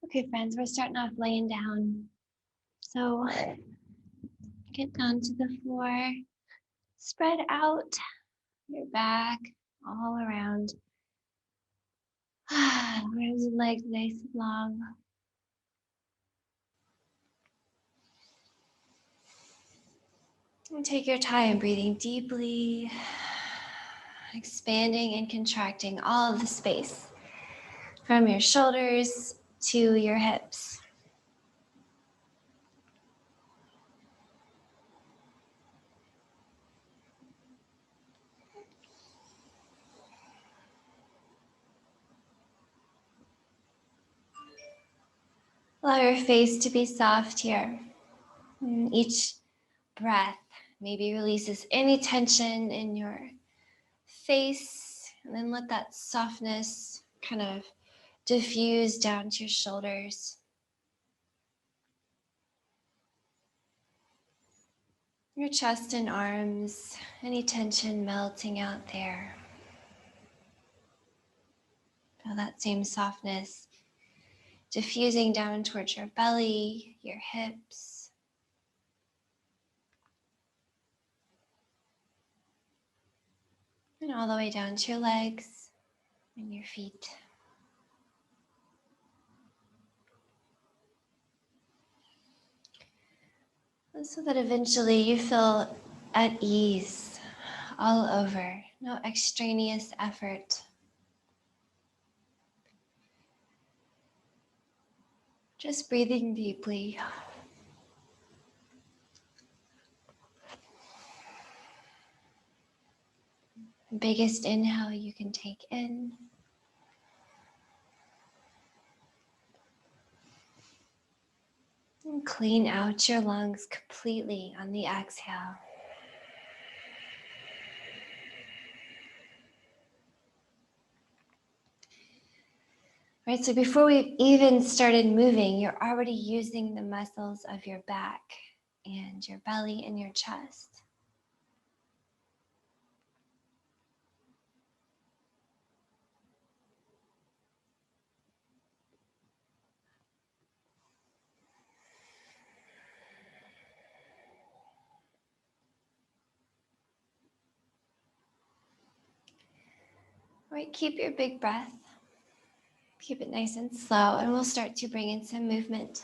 Okay, friends, we're starting off laying down. So get down to the floor, spread out your back all around. Arms and legs nice and long. And take your time breathing deeply, expanding and contracting all of the space from your shoulders to your hips. Allow your face to be soft here. And each breath maybe releases any tension in your face, and then let that softness kind of diffuse down to your shoulders. Your chest and arms, any tension melting out there. Feel that same softness diffusing down towards your belly, your hips. And all the way down to your legs and your feet. And so that eventually you feel at ease all over, no extraneous effort. Just breathing deeply. Biggest inhale you can take in. And clean out your lungs completely on the exhale. Right, so before we've even started moving, you're already using the muscles of your back and your belly and your chest. Right, keep your big breath. Keep it nice and slow, and we'll start to bring in some movement.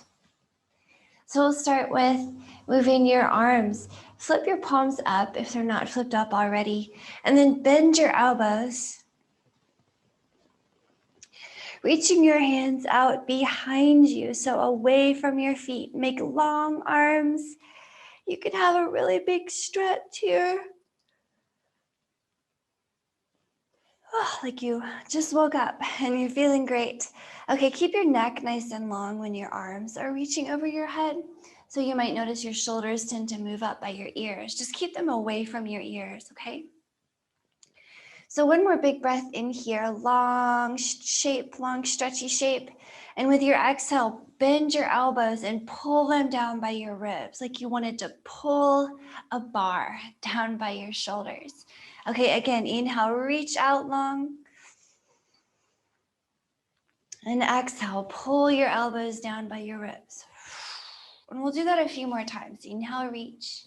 So we'll start with moving your arms. Flip your palms up if they're not flipped up already, and then bend your elbows. Reaching your hands out behind you, so away from your feet. Make long arms. You can have a really big stretch here. Oh, like you just woke up and you're feeling great. Okay, keep your neck nice and long when your arms are reaching over your head. So you might notice your shoulders tend to move up by your ears. Just keep them away from your ears, okay? So one more big breath in here, long shape, long stretchy shape. And with your exhale, bend your elbows and pull them down by your ribs, like you wanted to pull a bar down by your shoulders. Okay, again, inhale, reach out long. And exhale, pull your elbows down by your ribs. And we'll do that a few more times. Inhale, reach.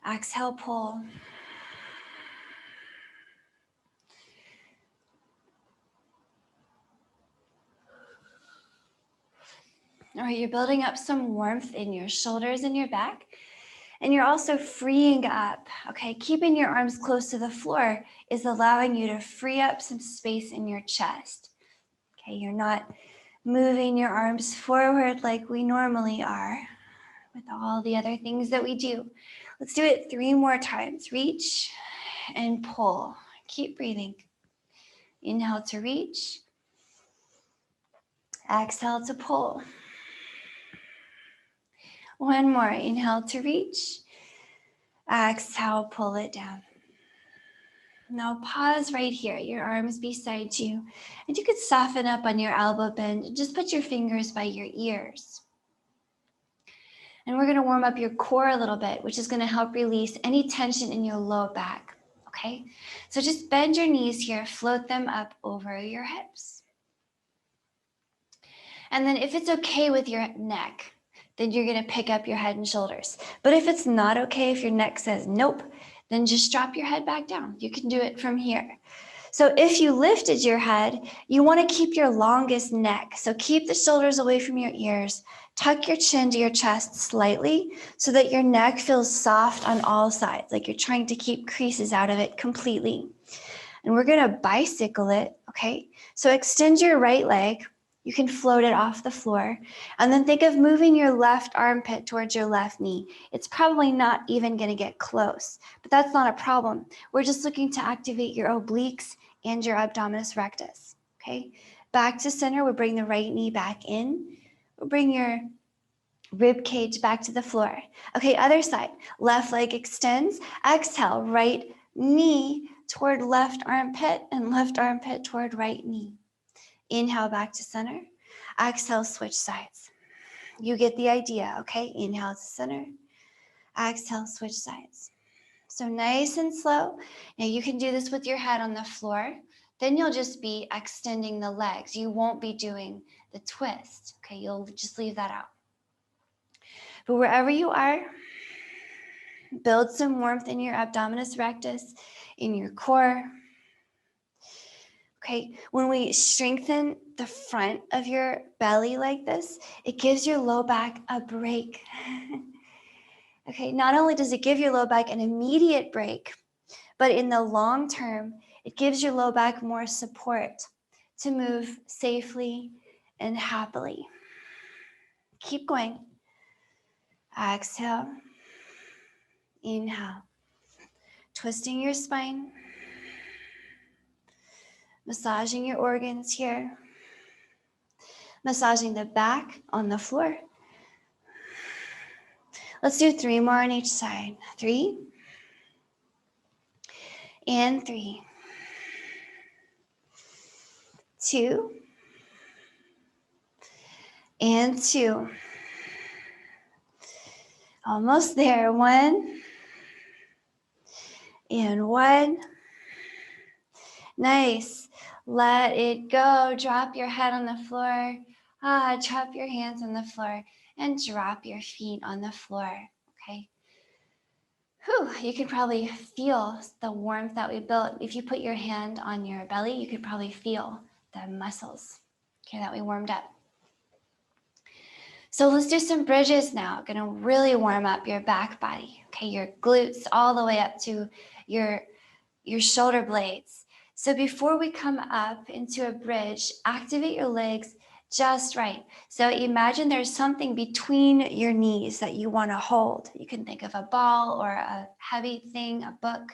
Exhale, pull. All right, you're building up some warmth in your shoulders and your back. And you're also freeing up, okay? Keeping your arms close to the floor is allowing you to free up some space in your chest. Okay, you're not moving your arms forward like we normally are with all the other things that we do. Let's do it 3 more times. Reach and pull. Keep breathing. Inhale to reach. Exhale to pull. One more. Inhale to reach. Exhale, pull it down. Now pause right here, your arms beside you, and you could soften up on your elbow bend. Just put your fingers by your ears. And we're going to warm up your core a little bit, which is going to help release any tension in your low back, okay? So just bend your knees here, float them up over your hips. And then if it's okay with your neck, then you're going to pick up your head and shoulders. But if it's not okay, if your neck says nope, then just drop your head back down. You can do it from here. So if you lifted your head, you want to keep your longest neck. So keep the shoulders away from your ears. Tuck your chin to your chest slightly so that your neck feels soft on all sides, like you're trying to keep creases out of it completely. And we're going to bicycle it, okay? So extend your right leg. You can float it off the floor. And then think of moving your left armpit towards your left knee. It's probably not even going to get close, but that's not a problem. We're just looking to activate your obliques and your abdominis rectus, okay? Back to center, we'll bring the right knee back in. We'll bring your rib cage back to the floor. Okay, other side. Left leg extends. Exhale, right knee toward left armpit and left armpit toward right knee. Inhale back to center. Exhale, switch sides. You get the idea, okay? Inhale to center. Exhale, switch sides. So nice and slow. Now you can do this with your head on the floor. Then you'll just be extending the legs. You won't be doing the twist, okay? You'll just leave that out. But wherever you are, build some warmth in your abdominis rectus, in your core. Okay, when we strengthen the front of your belly like this, it gives your low back a break. Okay, not only does it give your low back an immediate break, but in the long term, it gives your low back more support to move safely and happily. Keep going. Exhale. Inhale. Twisting your spine. Massaging your organs here. Massaging the back on the floor. Let's do 3 more on each side. 3 and 3. 2 and 2. Almost there. 1 and 1. Nice. Let it go. Drop your head on the floor. Drop your hands on the floor and drop your feet on the floor. Okay. You can probably feel the warmth that we built. If you put your hand on your belly, you could probably feel the muscles, okay, that we warmed up. So let's do some bridges now. Gonna really warm up your back body, okay, your glutes all the way up to your shoulder blades. So before we come up into a bridge, activate your legs just right. So imagine there's something between your knees that you want to hold. You can think of a ball or a heavy thing, a book.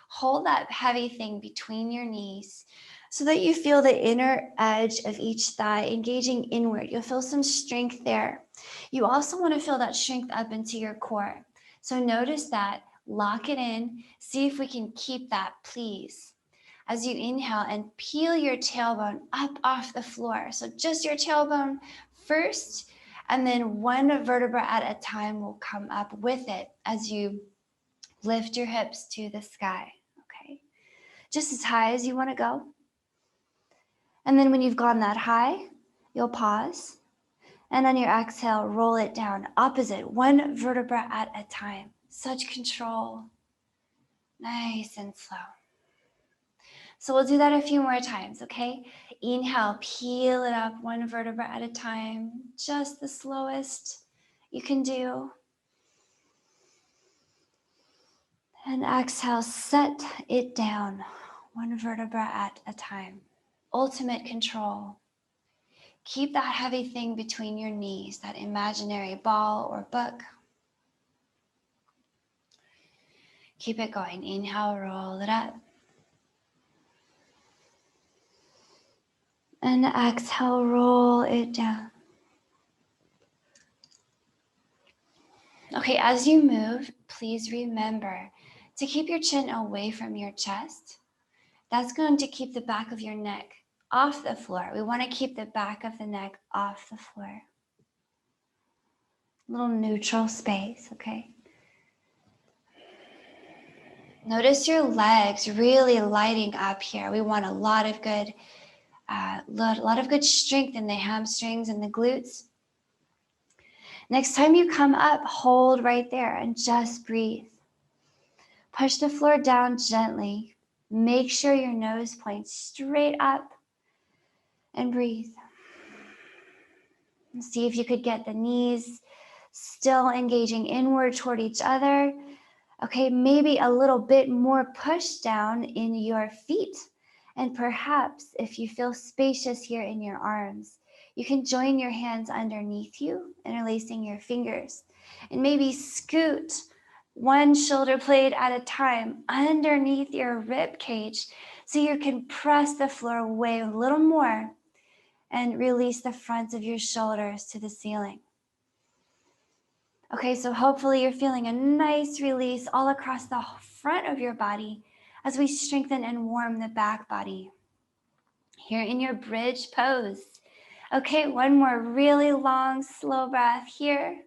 Hold that heavy thing between your knees so that you feel the inner edge of each thigh engaging inward. You'll feel some strength there. You also want to feel that strength up into your core. So notice that, lock it in, see if we can keep that, please. As you inhale and peel your tailbone up off the floor. So just your tailbone first, and then one vertebra at a time will come up with it as you lift your hips to the sky, okay? Just as high as you want to go. And then when you've gone that high, you'll pause. And on your exhale, roll it down, opposite, one vertebra at a time. Such control, nice and slow. So we'll do that a few more times, okay? Inhale, peel it up one vertebra at a time, just the slowest you can do. And exhale, set it down, one vertebra at a time. Ultimate control. Keep that heavy thing between your knees, that imaginary ball or book. Keep it going. Inhale, roll it up. And exhale, roll it down. Okay, as you move, please remember to keep your chin away from your chest. That's going to keep the back of your neck off the floor. We want to keep the back of the neck off the floor. A little neutral space, okay? Notice your legs really lighting up here. We want a lot of good A lot of good strength in the hamstrings and the glutes. Next time you come up, hold right there and just breathe. Push the floor down gently. Make sure your nose points straight up and breathe. And see if you could get the knees still engaging inward toward each other. Okay, maybe a little bit more push down in your feet. And perhaps if you feel spacious here in your arms, you can join your hands underneath you, interlacing your fingers, and maybe scoot one shoulder blade at a time underneath your rib cage so you can press the floor away a little more and release the fronts of your shoulders to the ceiling. Okay, so hopefully you're feeling a nice release all across the front of your body as we strengthen and warm the back body. Here in your bridge pose. Okay, one more really long, slow breath here.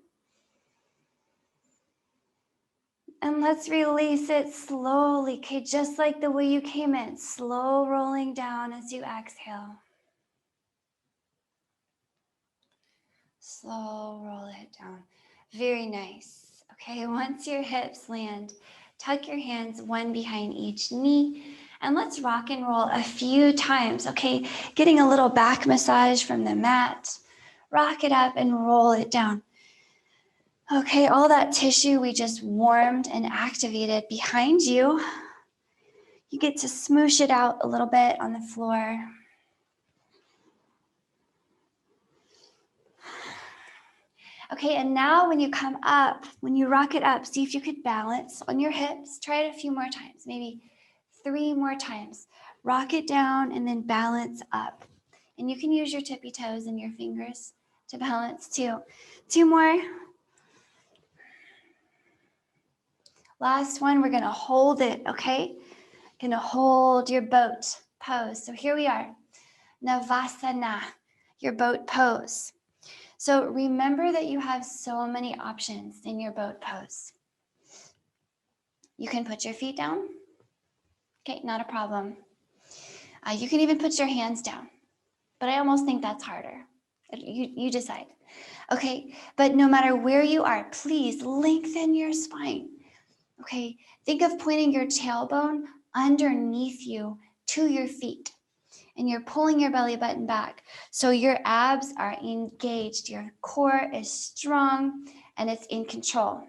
And let's release it slowly, okay, just like the way you came in, slow rolling down as you exhale. Slow roll it down. Very nice. Okay, once your hips land, tuck your hands one behind each knee, and let's rock and roll a few times, okay? Getting a little back massage from the mat. Rock it up and roll it down. Okay, all that tissue we just warmed and activated behind you, you get to smoosh it out a little bit on the floor. Okay, and now when you come up, when you rock it up, see if you could balance on your hips. Try it a few more times, maybe 3 more times. Rock it down and then balance up. And you can use your tippy toes and your fingers to balance too. 2 more. Last one, we're gonna hold it, okay? Gonna hold your boat pose. So here we are, Navasana, your boat pose. So remember that you have so many options in your boat pose. You can put your feet down. Okay, not a problem. You can even put your hands down, but I almost think that's harder. You decide. Okay, but no matter where you are, please lengthen your spine. Okay, think of pointing your tailbone underneath you to your feet. And you're pulling your belly button back. So your abs are engaged, your core is strong, and it's in control.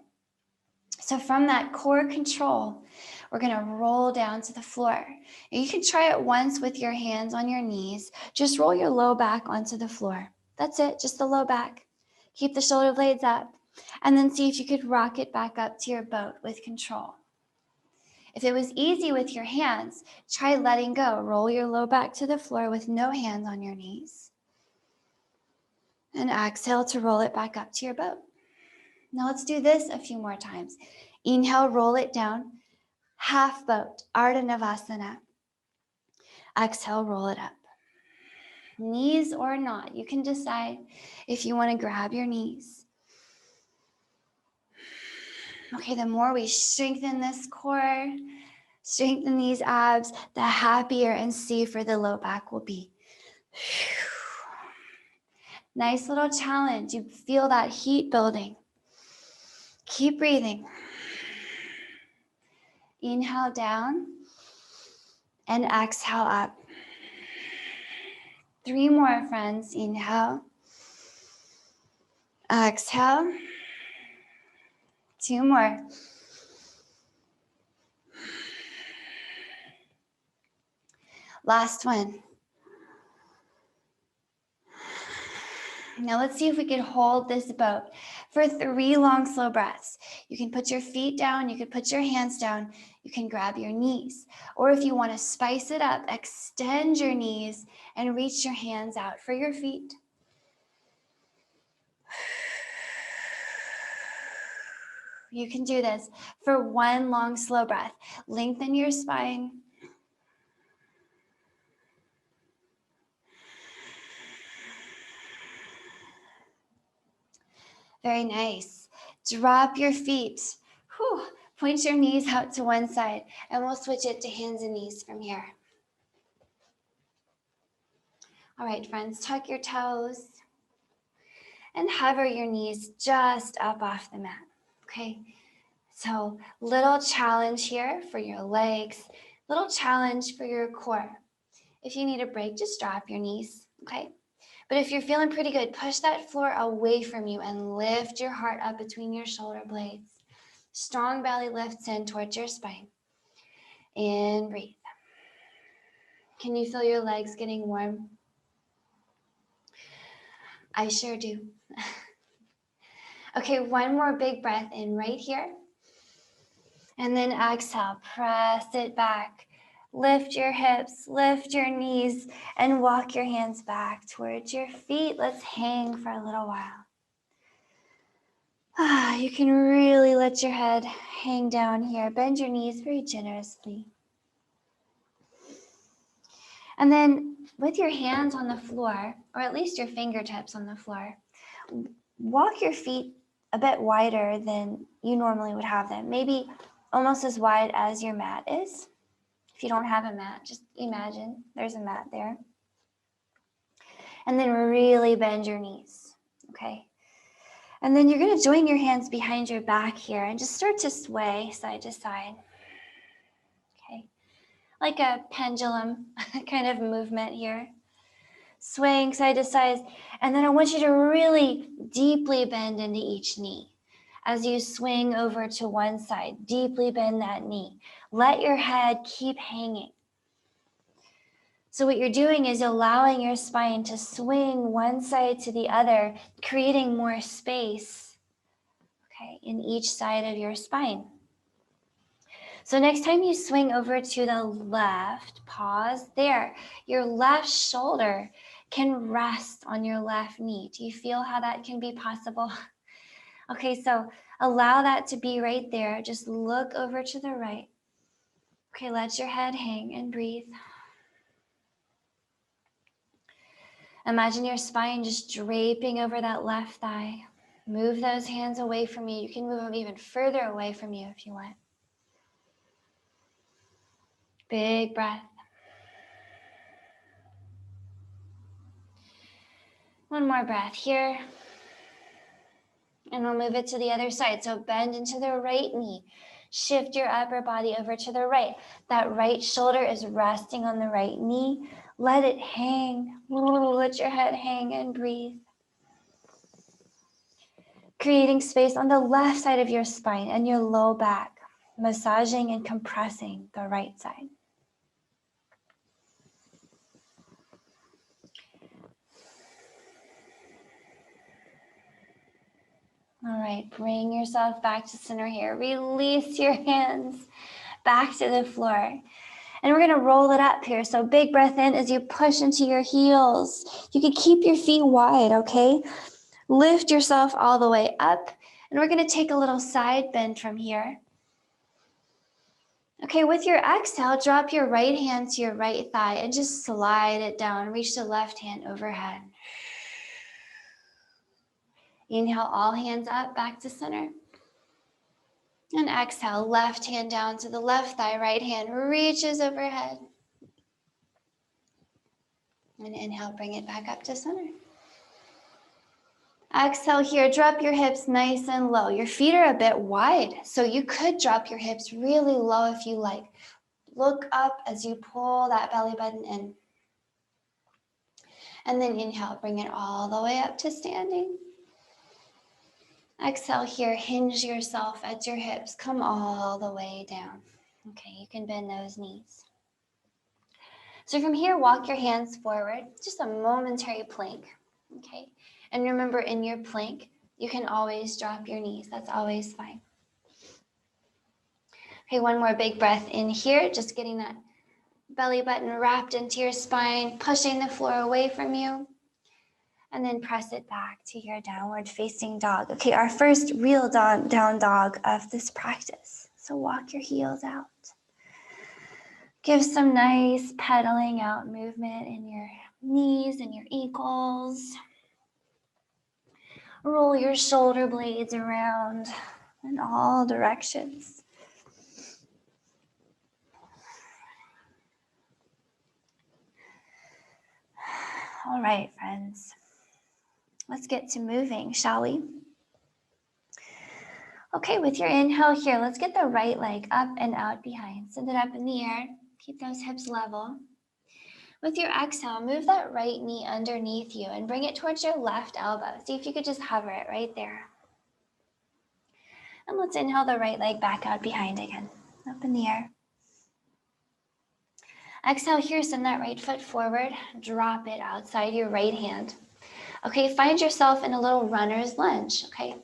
So from that core control, we're gonna roll down to the floor. And you can try it once with your hands on your knees. Just roll your low back onto the floor. That's it, just the low back. Keep the shoulder blades up. And then see if you could rock it back up to your boat with control. If it was easy with your hands, try letting go. Roll your low back to the floor with no hands on your knees. And exhale to roll it back up to your boat. Now let's do this a few more times. Inhale, roll it down. Half boat, Ardha Navasana. Exhale, roll it up. Knees or not, you can decide if you want to grab your knees. Okay, the more we strengthen this core, strengthen these abs, the happier and safer the low back will be. Nice little challenge. You feel that heat building. Keep breathing. Inhale down and exhale up. 3 more, friends. Inhale. Exhale. 2 more. Last one. Now let's see if we can hold this boat for 3 long, slow breaths. You can put your feet down, you can put your hands down, you can grab your knees. Or if you want to spice it up, extend your knees and reach your hands out for your feet. You can do this for 1 long, slow breath. Lengthen your spine. Very nice. Drop your feet. Whew. Point your knees out to one side, and we'll switch it to hands and knees from here. All right, friends, tuck your toes and hover your knees just up off the mat, okay? So little challenge here for your legs, little challenge for your core. If you need a break, just drop your knees, okay? But if you're feeling pretty good, push that floor away from you and lift your heart up between your shoulder blades. Strong belly lifts in towards your spine. And breathe. Can you feel your legs getting warm? I sure do. Okay, one more big breath in right here. And then exhale, press it back. Lift your hips, lift your knees, and walk your hands back towards your feet. Let's hang for a little while. You can really let your head hang down here. Bend your knees very generously. And then with your hands on the floor, or at least your fingertips on the floor, walk your feet a bit wider than you normally would have them. Maybe almost as wide as your mat is. If you don't have a mat, just imagine there's a mat there. And then really bend your knees, okay? And then you're going to join your hands behind your back here and just start to sway side to side, okay? Like a pendulum kind of movement here. Swaying side to side. And then I want you to really deeply bend into each knee. As you swing over to one side, deeply bend that knee. Let your head keep hanging. So what you're doing is allowing your spine to swing one side to the other, creating more space, okay, in each side of your spine. So next time you swing over to the left, pause there. Your left shoulder can rest on your left knee. Do you feel how that can be possible? Okay, so allow that to be right there. Just look over to the right. Okay, let your head hang and breathe. Imagine your spine just draping over that left thigh. Move those hands away from you. You can move them even further away from you if you want. Big breath. One more breath here. And we'll move it to the other side. So bend into the right knee. Shift your upper body over to the right. That right shoulder is resting on the right knee. Let it hang. Let your head hang and breathe. Creating space on the left side of your spine and your low back. Massaging and compressing the right side. All right, bring yourself back to center here. Release your hands back to the floor. And we're gonna roll it up here. So big breath in as you push into your heels. You can keep your feet wide, okay? Lift yourself all the way up. And we're gonna take a little side bend from here. Okay, with your exhale, drop your right hand to your right thigh and just slide it down. Reach the left hand overhead. Inhale, all hands up, back to center. And exhale, left hand down to the left thigh, right hand reaches overhead. And inhale, bring it back up to center. Exhale here, drop your hips nice and low. Your feet are a bit wide, so you could drop your hips really low if you like. Look up as you pull that belly button in. And then inhale, bring it all the way up to standing. Exhale here, hinge yourself at your hips. Come all the way down. Okay, you can bend those knees. So from here, walk your hands forward, just a momentary plank, okay? And remember, in your plank, you can always drop your knees. That's always fine. Okay, one more big breath in here, just getting that belly button wrapped into your spine, pushing the floor away from you. And then press it back to your downward facing dog. Okay, our first real down dog of this practice. So walk your heels out. Give some nice pedaling out movement in your knees and your ankles. Roll your shoulder blades around in all directions. All right, friends. Let's get to moving, shall we? Okay, with your inhale here, let's get the right leg up and out behind. Send it up in the air. Keep those hips level. With your exhale, move that right knee underneath you and bring it towards your left elbow. See if you could just hover it right there. And let's inhale the right leg back out behind again, up in the air. Exhale here, send that right foot forward, drop it outside your right hand. Okay, find yourself in a little runner's lunge, okay?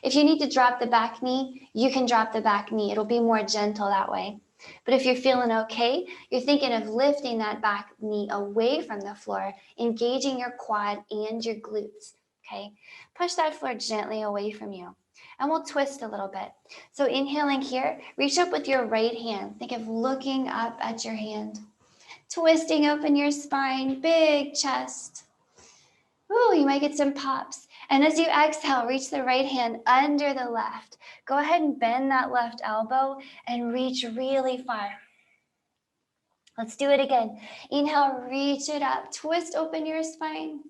If you need to drop the back knee, you can drop the back knee. It'll be more gentle that way. But if you're feeling okay, you're thinking of lifting that back knee away from the floor, engaging your quad and your glutes, okay? Push that floor gently away from you. And we'll twist a little bit. So inhaling here, reach up with your right hand. Think of looking up at your hand. Twisting open your spine, big chest. Ooh, you might get some pops. And as you exhale, reach the right hand under the left. Go ahead and bend that left elbow and reach really far. Let's do it again. Inhale, reach it up. Twist open your spine.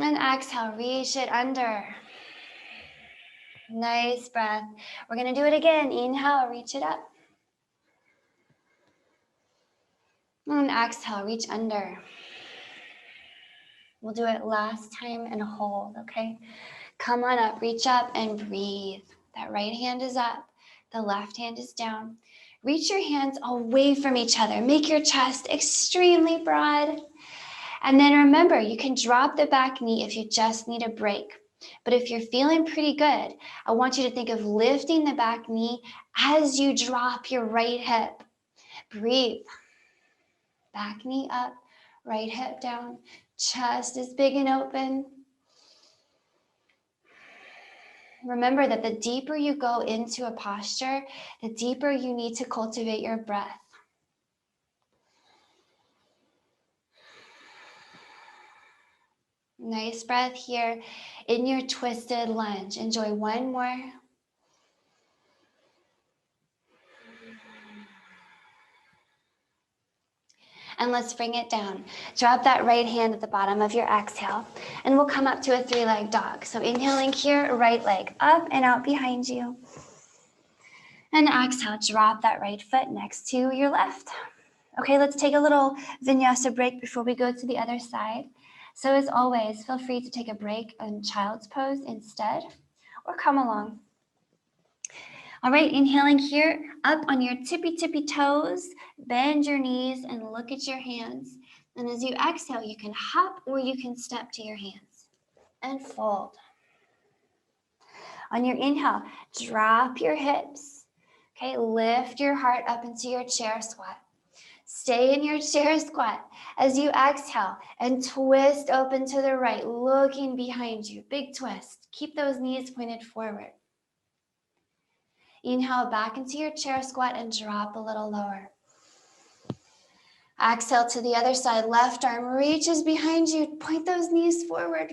And exhale, reach it under. Nice breath. We're going to do it again. Inhale, reach it up. And exhale, reach under. We'll do it last time and hold, okay? Come on up, reach up and breathe. That right hand is up, the left hand is down. Reach your hands away from each other. Make your chest extremely broad. And then remember, you can drop the back knee if you just need a break. But if you're feeling pretty good, I want you to think of lifting the back knee as you drop your right hip. Breathe. Back knee up, right hip down. Chest is big and open. Remember that the deeper you go into a posture, the deeper you need to cultivate your breath. Nice breath here in your twisted lunge. Enjoy one more. And let's bring it down. Drop that right hand at the bottom of your exhale. And we'll come up to a three-leg dog. So inhaling here, right leg up and out behind you. And exhale, drop that right foot next to your left. Okay, let's take a little vinyasa break before we go to the other side. So as always, feel free to take a break in child's pose instead, or come along. All right, inhaling here, up on your tippy toes, bend your knees and look at your hands. And as you exhale, you can hop or you can step to your hands and fold. On your inhale, drop your hips. Okay, lift your heart up into your chair squat. Stay in your chair squat as you exhale and twist open to the right, looking behind you. Big twist. Keep those knees pointed forward. Inhale back into your chair squat and drop a little lower. Exhale to the other side. Left arm reaches behind you. Point those knees forward.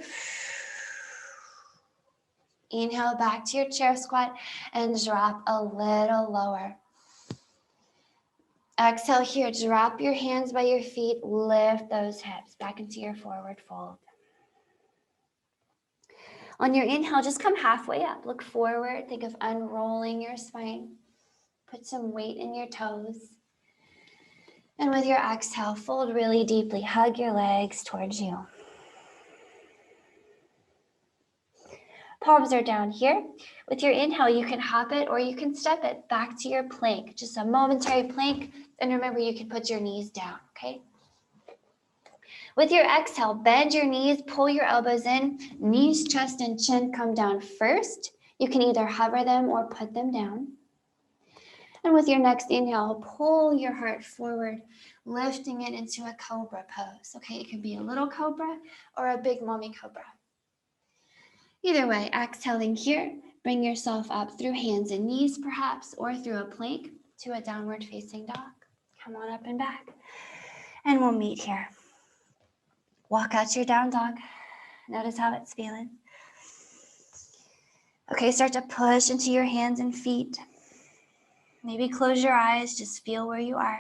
Inhale back to your chair squat and drop a little lower. Exhale here. Drop your hands by your feet. Lift those hips back into your forward fold. On your inhale, just come halfway up. Look forward. Think of unrolling your spine. Put some weight in your toes. And with your exhale, fold really deeply. Hug your legs towards you. Palms are down here. With your inhale, you can hop it or you can step it back to your plank. Just a momentary plank. And remember, you can put your knees down, okay? With your exhale, bend your knees, pull your elbows in. Knees, chest, and chin come down first. You can either hover them or put them down. And with your next inhale, pull your heart forward, lifting it into a cobra pose. Okay, it can be a little cobra or a big mommy cobra. Either way, exhaling here, bring yourself up through hands and knees perhaps, or through a plank to a downward facing dog. Come on up and back. And we'll meet here. Walk out your down dog. Notice how it's feeling. Okay, start to push into your hands and feet. Maybe close your eyes, just feel where you are.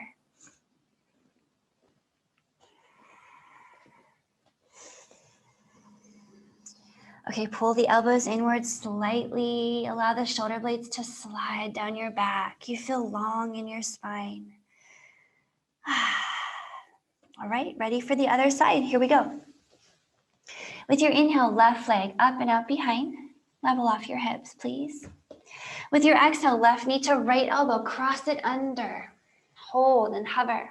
Okay, pull the elbows inward slightly. Allow the shoulder blades to slide down your back. You feel long in your spine. All right, ready for the other side. Here we go. With your inhale, left leg up and out behind. Level off your hips, please. With your exhale, left knee to right elbow, cross it under. Hold and hover.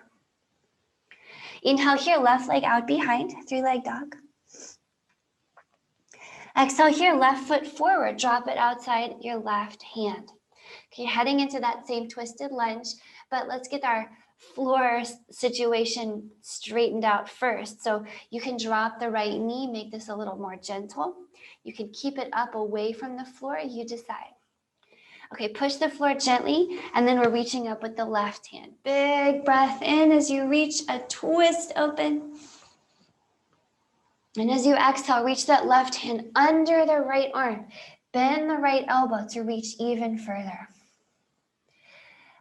Inhale here, left leg out behind, three-leg dog. Exhale here, left foot forward, drop it outside your left hand. Okay, heading into that same twisted lunge, but let's get our floor situation straightened out first. So you can drop the right knee, make this a little more gentle. You can keep it up away from the floor, you decide. Okay, push the floor gently, and then we're reaching up with the left hand. Big breath in as you reach a twist open. And as you exhale, reach that left hand under the right arm. Bend the right elbow to reach even further.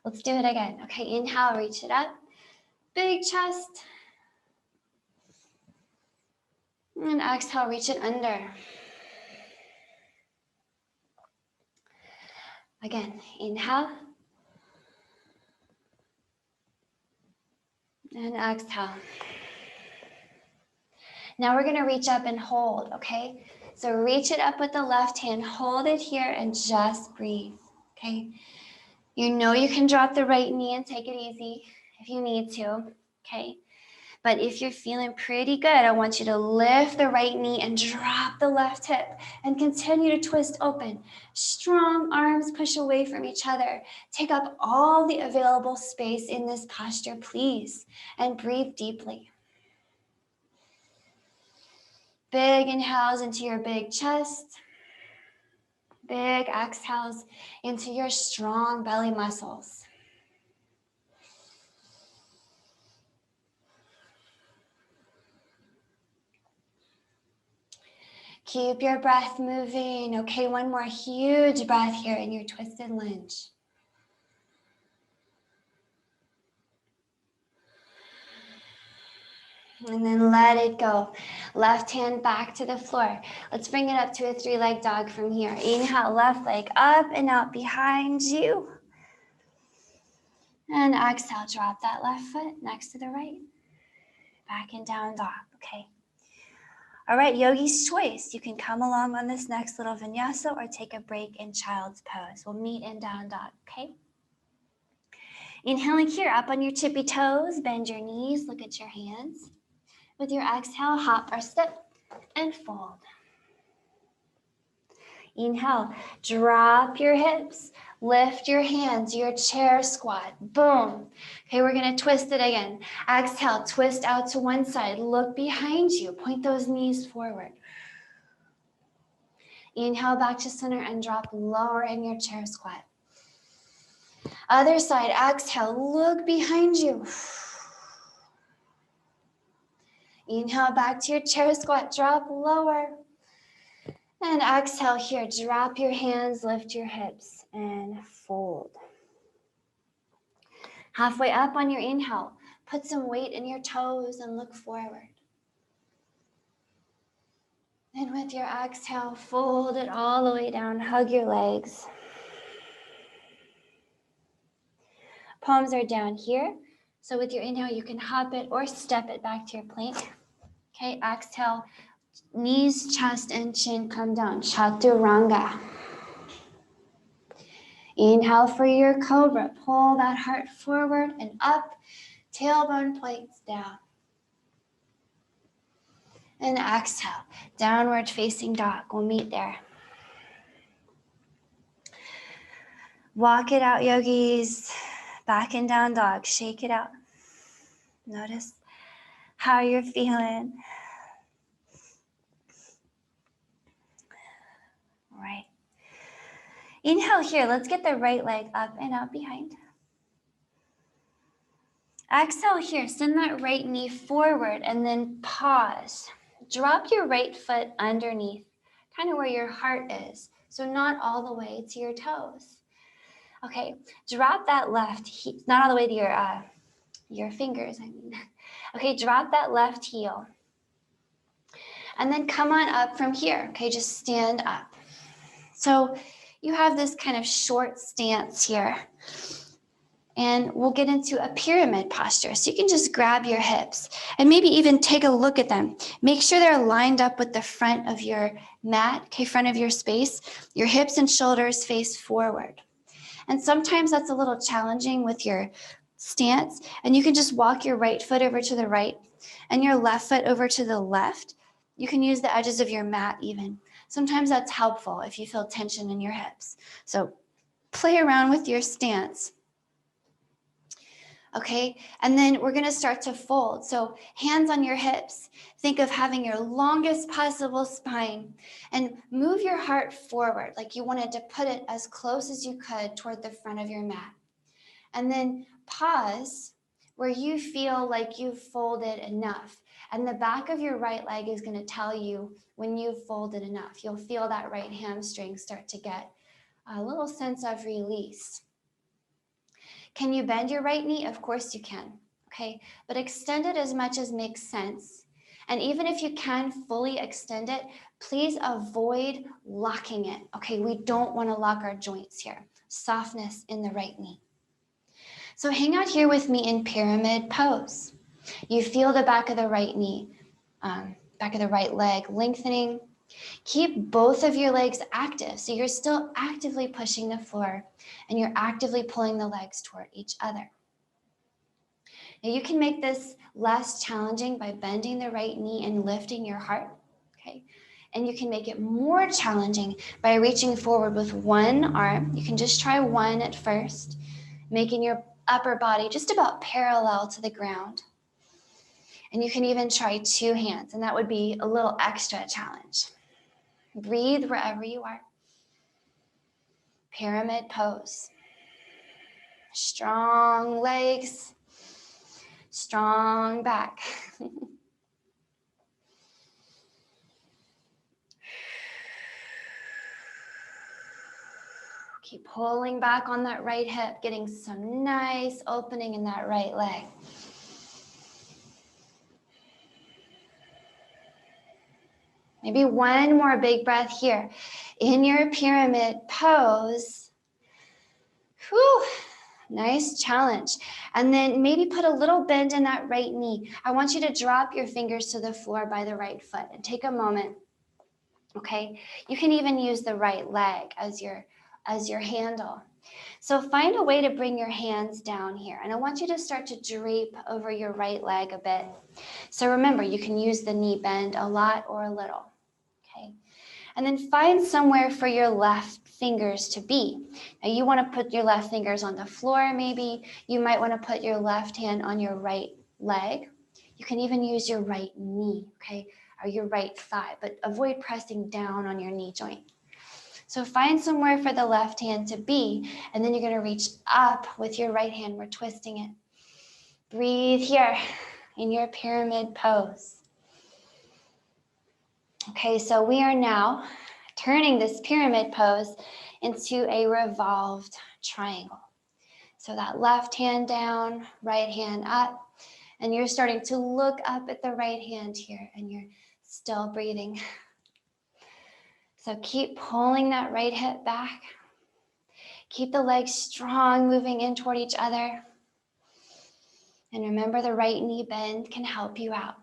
Let's do it again. Okay, inhale, reach it up. Big chest. And exhale, reach it under. Again, inhale. And exhale. Now we're gonna reach up and hold, okay? So reach it up with the left hand, hold it here and just breathe, okay? You know you can drop the right knee and take it easy if you need to, okay? But if you're feeling pretty good, I want you to lift the right knee and drop the left hip and continue to twist open. Strong arms push away from each other. Take up all the available space in this posture, please, and breathe deeply. Big inhales into your big chest. Big exhales into your strong belly muscles. Keep your breath moving. Okay, one more huge breath here in your twisted lunge. And then let it go. Left hand back to the floor. Let's bring it up to a three-leg dog from here. Inhale, left leg up and out behind you. And exhale, drop that left foot next to the right. Back and down dog, okay? All right, yogi's choice. You can come along on this next little vinyasa or take a break in child's pose. We'll meet in down dog, okay? Inhaling here, up on your tippy toes, bend your knees, look at your hands. With your exhale, hop or step and fold. Inhale, drop your hips, lift your hands, your chair squat, boom. Okay, we're gonna twist it again. Exhale, twist out to one side, look behind you, point those knees forward. Inhale back to center and drop lower in your chair squat. Other side, exhale, look behind you. Inhale back to your chair squat, drop lower. And exhale here, drop your hands, lift your hips and fold. Halfway up on your inhale, put some weight in your toes and look forward. And with your exhale, fold it all the way down, hug your legs. Palms are down here. So with your inhale, you can hop it or step it back to your plank. Okay, exhale, knees, chest, and chin come down, chaturanga. Inhale for your cobra, pull that heart forward and up, tailbone points down. And exhale, downward facing dog, we'll meet there. Walk it out, yogis, back and down dog, shake it out. Notice how you're feeling. All right. Inhale here, let's get the right leg up and out behind. Exhale here, send that right knee forward and then pause. Drop your right foot underneath, kind of where your heart is. So not all the way to your toes. Okay, drop that left heel, not all the way to your fingers, I mean. Okay, drop that left heel. And then come on up from here, okay? Just stand up. So you have this kind of short stance here. And we'll get into a pyramid posture. So you can just grab your hips and maybe even take a look at them. Make sure they're lined up with the front of your mat, okay, front of your space. Your hips and shoulders face forward. And sometimes that's a little challenging with your stance. And you can just walk your right foot over to the right and your left foot over to the left. You can use the edges of your mat even. Sometimes that's helpful if you feel tension in your hips. So play around with your stance. Okay, and then we're gonna start to fold. So hands on your hips. Think of having your longest possible spine and move your heart forward like you wanted to put it as close as you could toward the front of your mat. And then pause where you feel like you've folded enough. And the back of your right leg is gonna tell you when you've folded enough. You'll feel that right hamstring start to get a little sense of release. Can you bend your right knee? Of course you can, okay? But extend it as much as makes sense. And even if you can fully extend it, please avoid locking it, okay? We don't want to lock our joints here. Softness in the right knee. So hang out here with me in pyramid pose. You feel the back of the right knee, back of the right leg lengthening. Keep both of your legs active. So you're still actively pushing the floor and you're actively pulling the legs toward each other. Now you can make this less challenging by bending the right knee and lifting your heart, okay? And you can make it more challenging by reaching forward with one arm. You can just try one at first, making your upper body just about parallel to the ground. And you can even try two hands, and that would be a little extra challenge. Breathe wherever you are. Pyramid pose. Strong legs, strong back. Keep pulling back on that right hip, getting some nice opening in that right leg. Maybe one more big breath here. In your pyramid pose. Whew, nice challenge. And then maybe put a little bend in that right knee. I want you to drop your fingers to the floor by the right foot and take a moment. Okay, you can even use the right leg as your handle. So find a way to bring your hands down here. And I want you to start to drape over your right leg a bit. So remember, you can use the knee bend a lot or a little. Okay, and then find somewhere for your left fingers to be. Now you want to put your left fingers on the floor maybe. You might want to put your left hand on your right leg. You can even use your right knee, okay, or your right thigh, but avoid pressing down on your knee joint. So find somewhere for the left hand to be, and then you're going to reach up with your right hand. We're twisting it. Breathe here in your pyramid pose. Okay, so we are now turning this pyramid pose into a revolved triangle. So that left hand down, right hand up, and you're starting to look up at the right hand here, and you're still breathing. So keep pulling that right hip back. Keep the legs strong, moving in toward each other. And remember, the right knee bend can help you out.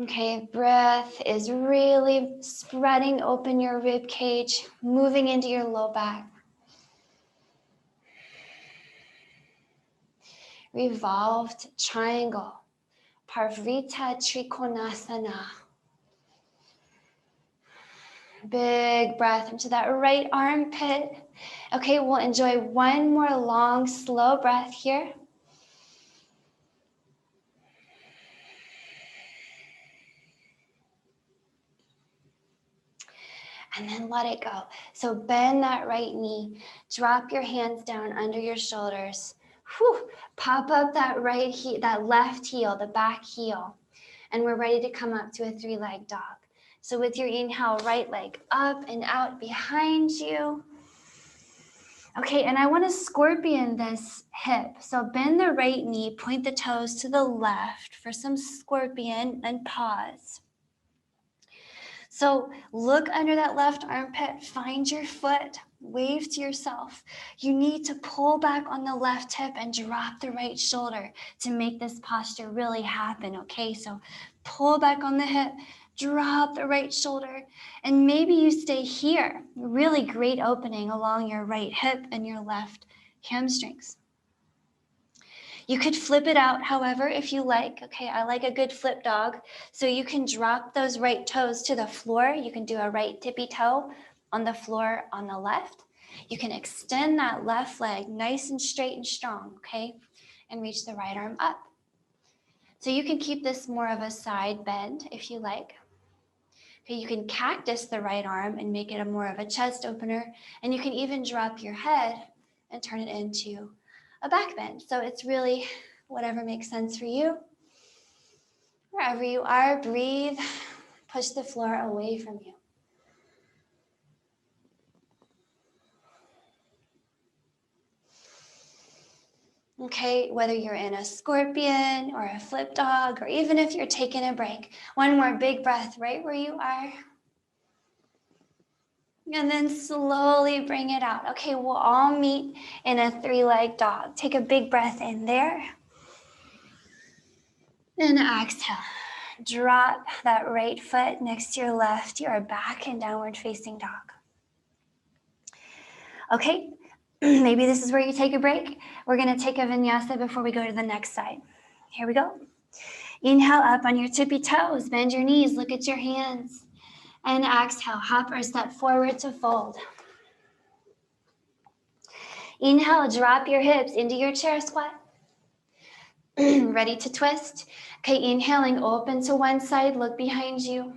Okay, breath is really spreading open your rib cage, moving into your low back. Revolved triangle, Parvrita Trikonasana. Big breath into that right armpit. Okay, we'll enjoy one more long, slow breath here. And then let it go. So bend that right knee. Drop your hands down under your shoulders. Whew. Pop up that right heel, that left heel, the back heel. And we're ready to come up to a three-leg dog. So with your inhale, right leg up and out behind you. Okay, and I want to scorpion this hip. So bend the right knee, point the toes to the left for some scorpion, and pause. So look under that left armpit, find your foot, wave to yourself. You need to pull back on the left hip and drop the right shoulder to make this posture really happen, okay? So pull back on the hip, drop the right shoulder, and maybe you stay here. Really great opening along your right hip and your left hamstrings. You could flip it out, however, if you like. Okay, I like a good flip dog. So you can drop those right toes to the floor. You can do a right tippy toe on the floor on the left. You can extend that left leg nice and straight and strong, okay? And reach the right arm up. So you can keep this more of a side bend if you like. Okay, you can cactus the right arm and make it a more of a chest opener. And you can even drop your head and turn it into a back bend. So it's really whatever makes sense for you. Wherever you are, breathe, push the floor away from you. Okay, whether you're in a scorpion or a flip dog, or even if you're taking a break, one more big breath right where you are. And then slowly bring it out. Okay, we'll all meet in a three-legged dog. Take a big breath in there. And exhale. Drop that right foot next to your left. You are back in downward facing dog. Okay, maybe this is where you take a break. We're going to take a vinyasa before we go to the next side. Here we go. Inhale up on your tippy toes. Bend your knees. Look at your hands. And exhale. Hop or step forward to fold. Inhale. Drop your hips into your chair squat. Ready to twist. Okay, inhaling. Open to one side. Look behind you.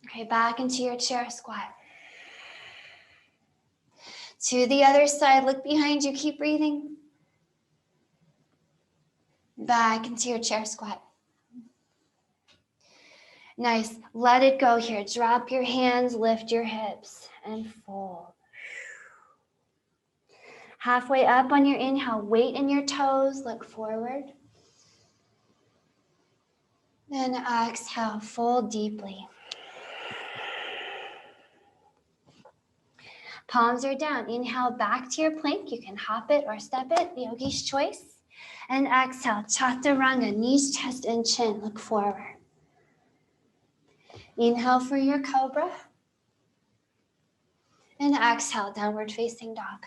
Okay, back into your chair squat. To the other side. Look behind you. Keep breathing. Back into your chair squat. Nice. Let it go here. Drop your hands, lift your hips, and fold. Halfway up on your inhale, weight in your toes, look forward. Then exhale, fold deeply. Palms are down. Inhale back to your plank. You can hop it or step it, the yogi's choice. And exhale, chaturanga, knees, chest, and chin, look forward. Inhale for your cobra. And exhale, downward facing dog.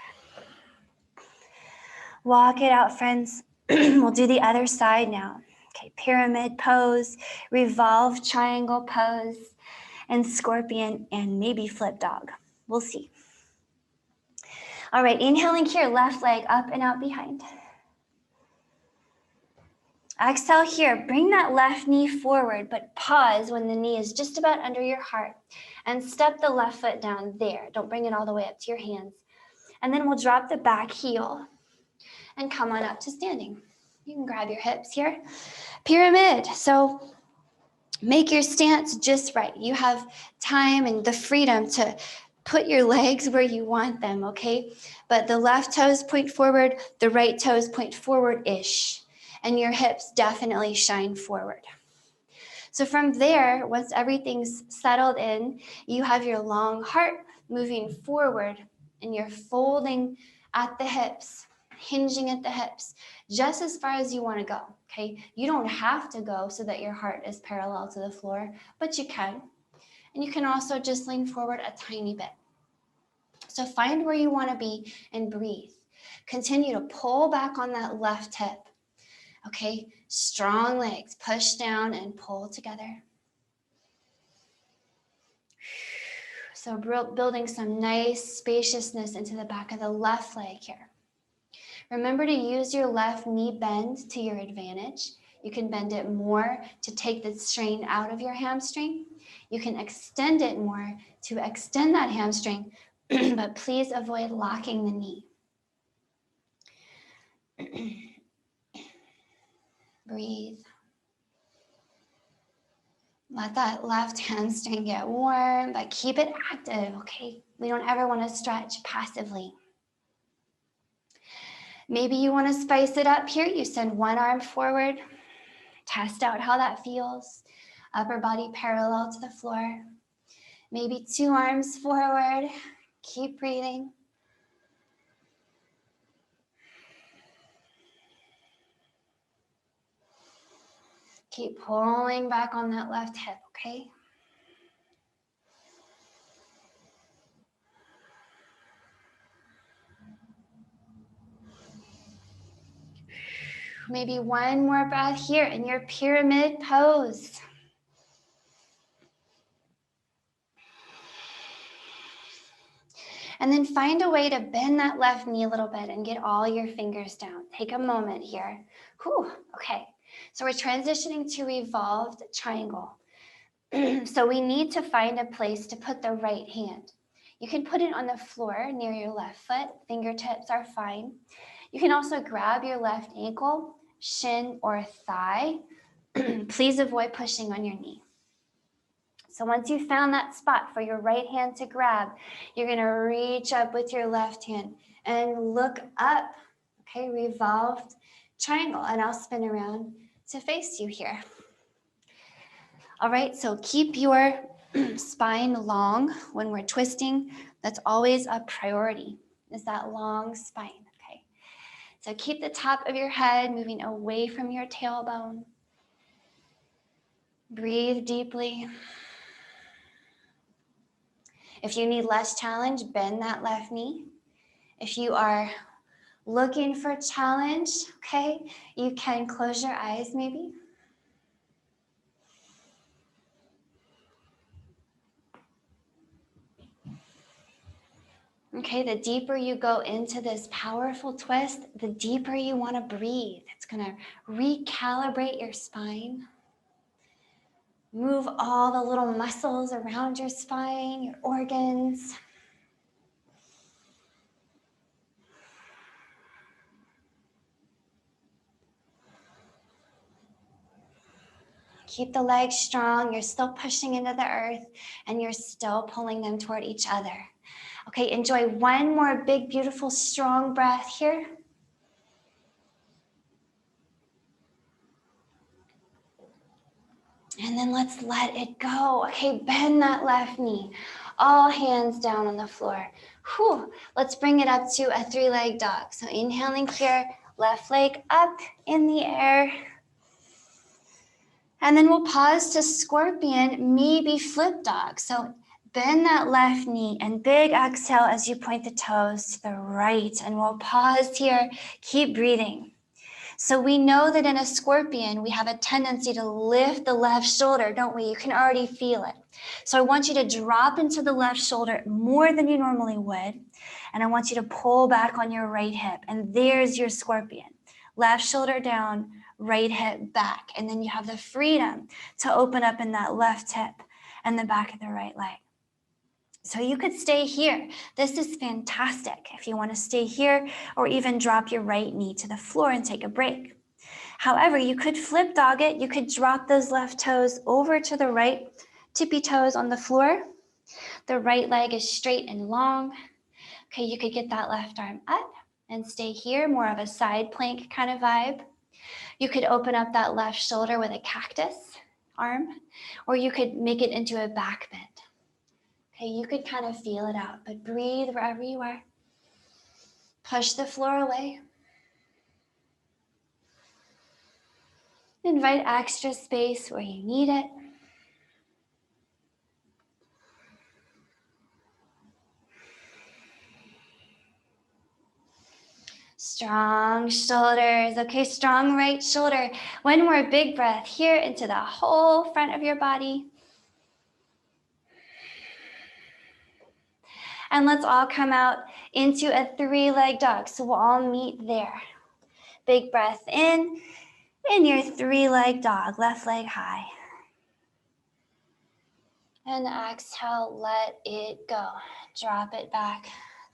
Walk it out, friends. We'll do the other side now. Okay, pyramid pose, revolved triangle pose, and scorpion, and maybe flip dog. We'll see. All right, inhaling here, left leg up and out behind. Exhale here, bring that left knee forward, but pause when the knee is just about under your heart. And step the left foot down there. Don't bring it all the way up to your hands. And then we'll drop the back heel and come on up to standing. You can grab your hips here. Pyramid. So make your stance just right. You have time and the freedom to put your legs where you want them, okay? But the left toes point forward, the right toes point forward-ish, and your hips definitely shine forward. So from there, once everything's settled in, you have your long heart moving forward, and you're folding at the hips, hinging at the hips, just as far as you want to go, okay? You don't have to go so that your heart is parallel to the floor, but you can. And you can also just lean forward a tiny bit. So find where you want to be and breathe. Continue to pull back on that left hip, okay? Strong legs, push down and pull together. So building some nice spaciousness into the back of the left leg here. Remember to use your left knee bend to your advantage. You can bend it more to take the strain out of your hamstring. You can extend it more to extend that hamstring, but please avoid locking the knee. Breathe. Let that left hamstring get warm, but keep it active, okay? We don't ever want to stretch passively. Maybe you want to spice it up here. You send one arm forward. Test out how that feels. Upper body parallel to the floor. Maybe two arms forward. Keep breathing. Keep pulling back on that left hip, okay? Maybe one more breath here in your pyramid pose. And then find a way to bend that left knee a little bit and get all your fingers down. Take a moment here. Whew, okay. So we're transitioning to revolved triangle. So we need to find a place to put the right hand. You can put it on the floor near your left foot. Fingertips are fine. You can also grab your left ankle, shin, or thigh. Please avoid pushing on your knee. So once you found that spot for your right hand to grab, you're going to reach up with your left hand and look up. Okay, revolved triangle. And I'll spin around to face you here. All right, so keep your spine long when we're twisting. That's always a priority, is that long spine. Okay, so keep the top of your head moving away from your tailbone. Breathe deeply. If you need less challenge, bend that left knee. If you are looking for challenge, okay, you can close your eyes maybe. Okay, the deeper you go into this powerful twist, the deeper you want to breathe. It's going to recalibrate your spine. Move all the little muscles around your spine, your organs. Keep the legs strong. You're still pushing into the earth and you're still pulling them toward each other. Okay, enjoy one more big, beautiful, strong breath here. And then let's let it go. Okay, bend that left knee. All hands down on the floor. Whew. Let's bring it up to a three-leg dog. So inhaling here, left leg up in the air. And then we'll pause to scorpion, maybe flip dog. So bend that left knee and big exhale as you point the toes to the right. And we'll pause here. Keep breathing. So we know that in a scorpion, we have a tendency to lift the left shoulder, don't we? You can already feel it. So I want you to drop into the left shoulder more than you normally would. And I want you to pull back on your right hip. And there's your scorpion. Left shoulder down, right hip back. And then you have the freedom to open up in that left hip and the back of the right leg. So you could stay here. This is fantastic if you want to stay here or even drop your right knee to the floor and take a break. However, you could flip dog it. You could drop those left toes over to the right, tippy toes on the floor. The right leg is straight and long. Okay, you could get that left arm up and stay here, more of a side plank kind of vibe. You could open up that left shoulder with a cactus arm, or you could make it into a back bend. Okay, you could kind of feel it out, but breathe wherever you are. Push the floor away. Invite extra space where you need it. Strong shoulders. Okay, strong right shoulder. One more big breath here into the whole front of your body. And let's all come out into a three-leg dog. So we'll all meet there. Big breath in your three-leg dog, left leg high. And exhale, let it go. Drop it back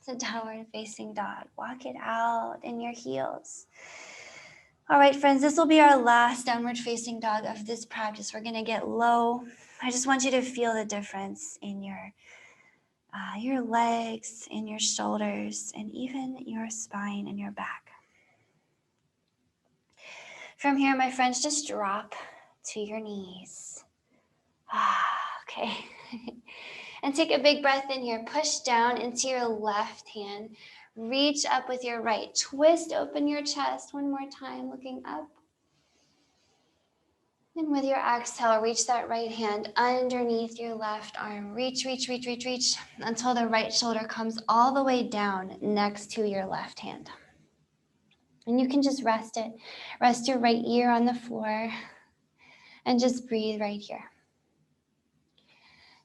to downward facing dog. Walk it out in your heels. All right, friends, this will be our last downward facing dog of this practice. We're gonna get low. I just want you to feel the difference in your legs, in your shoulders, and even your spine and your back. From here, my friends, just drop to your knees. Okay. And take a big breath in here. Push down into your left hand. Reach up with your right. Twist open your chest one more time, looking up. And with your exhale, reach that right hand underneath your left arm. Reach, reach, reach, reach, reach until the right shoulder comes all the way down next to your left hand. And you can just rest it. Rest your right ear on the floor and just breathe right here.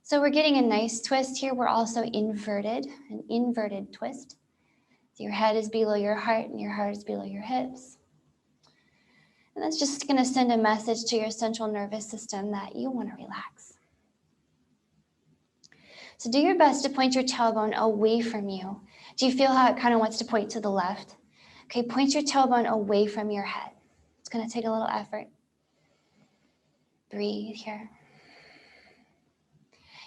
So we're getting a nice twist here. We're also inverted, an inverted twist. So your head is below your heart and your heart is below your hips. And that's just going to send a message to your central nervous system that you want to relax. So do your best to point your tailbone away from you. Do you feel how it kind of wants to point to the left? Okay, point your tailbone away from your head. It's going to take a little effort. Breathe here.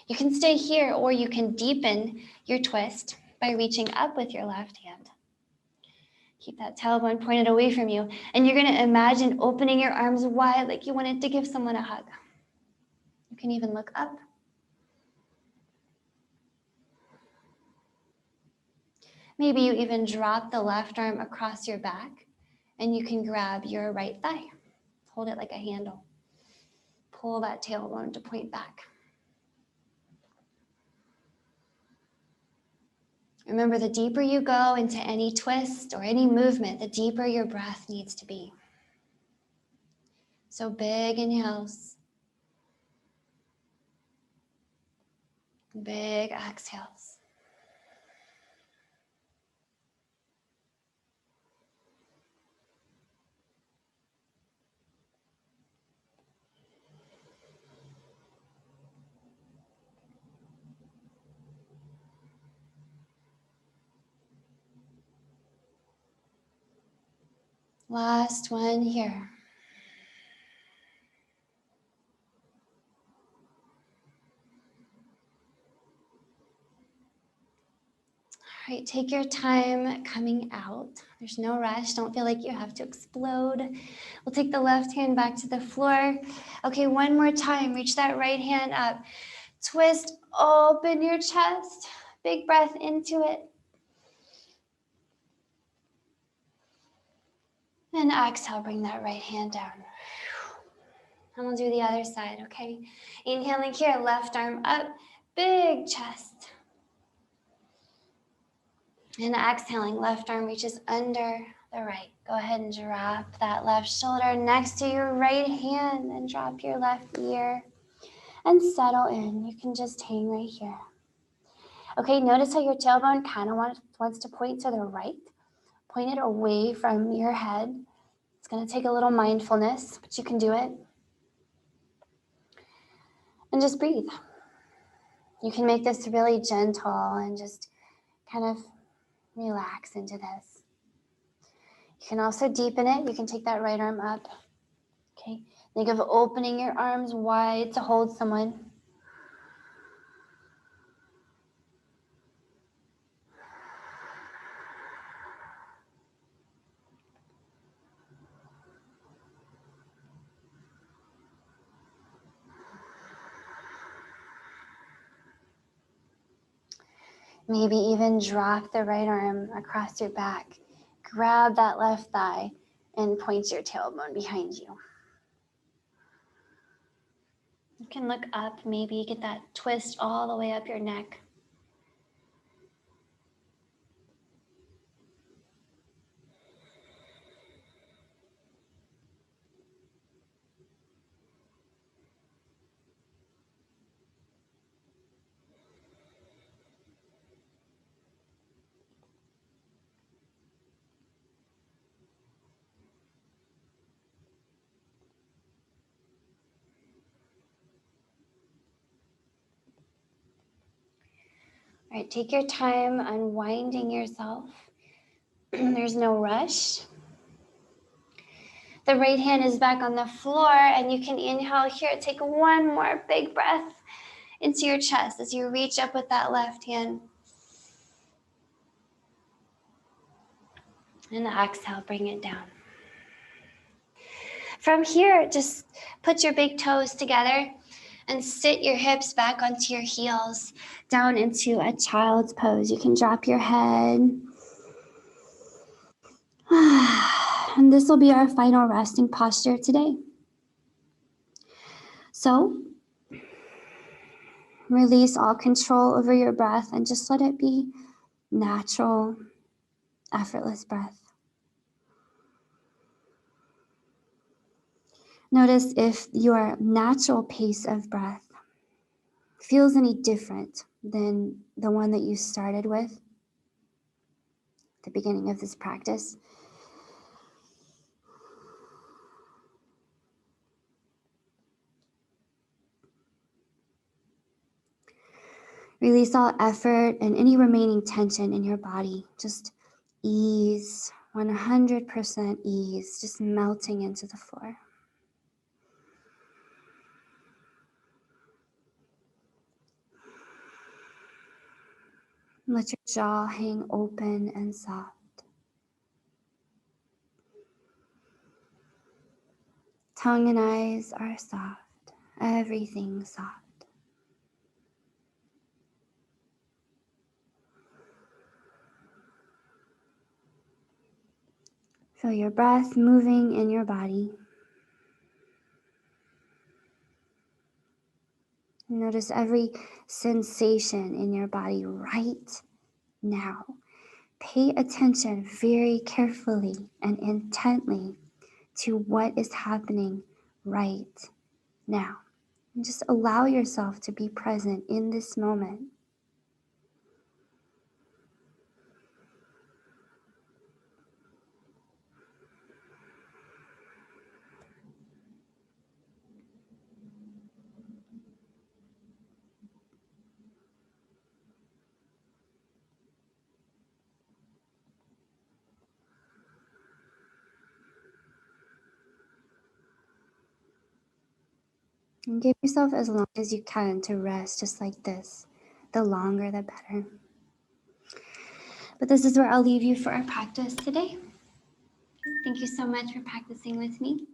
You can stay here or you can deepen your twist by reaching up with your left hand. Keep that tailbone pointed away from you. And you're going to imagine opening your arms wide like you wanted to give someone a hug. You can even look up. Maybe you even drop the left arm across your back and you can grab your right thigh. Hold it like a handle. Pull that tailbone to point back. Remember, the deeper you go into any twist or any movement, the deeper your breath needs to be. So big inhales. Big exhales. Last one here. All right, take your time coming out. There's no rush. Don't feel like you have to explode. We'll take the left hand back to the floor. Okay, one more time. Reach that right hand up. Twist, open your chest. Big breath into it. And exhale, bring that right hand down. And we'll do the other side, okay? Inhaling here, left arm up, big chest. And exhaling, left arm reaches under the right. Go ahead and drop that left shoulder next to your right hand and drop your left ear and settle in. You can just hang right here. Okay, notice how your tailbone kind of wants to point to the right. Point it away from your head. It's going to take a little mindfulness, but you can do it. And just breathe. You can make this really gentle and just kind of relax into this. You can also deepen it. You can take that right arm up. Okay. Think of opening your arms wide to hold someone. Maybe even drop the right arm across your back. Grab that left thigh and point your tailbone behind you. You can look up, maybe get that twist all the way up your neck. All right, take your time unwinding yourself. There's no rush. The right hand is back on the floor, and you can inhale here. Take one more big breath into your chest as you reach up with that left hand. And exhale, bring it down. From here, just put your big toes together and sit your hips back onto your heels down into a child's pose. You can drop your head. And this will be our final resting posture today. So, release all control over your breath and just let it be natural, effortless breath. Notice if your natural pace of breath feels any different than the one that you started with at the beginning of this practice. Release all effort and any remaining tension in your body. Just ease, 100% ease, just melting into the floor. Let your jaw hang open and soft. Tongue and eyes are soft, everything soft. Feel your breath moving in your body. Notice every sensation in your body right now. Pay attention very carefully and intently to what is happening right now. And just allow yourself to be present in this moment. And give yourself as long as you can to rest just like this. The longer, the better. But this is where I'll leave you for our practice today. Thank you so much for practicing with me.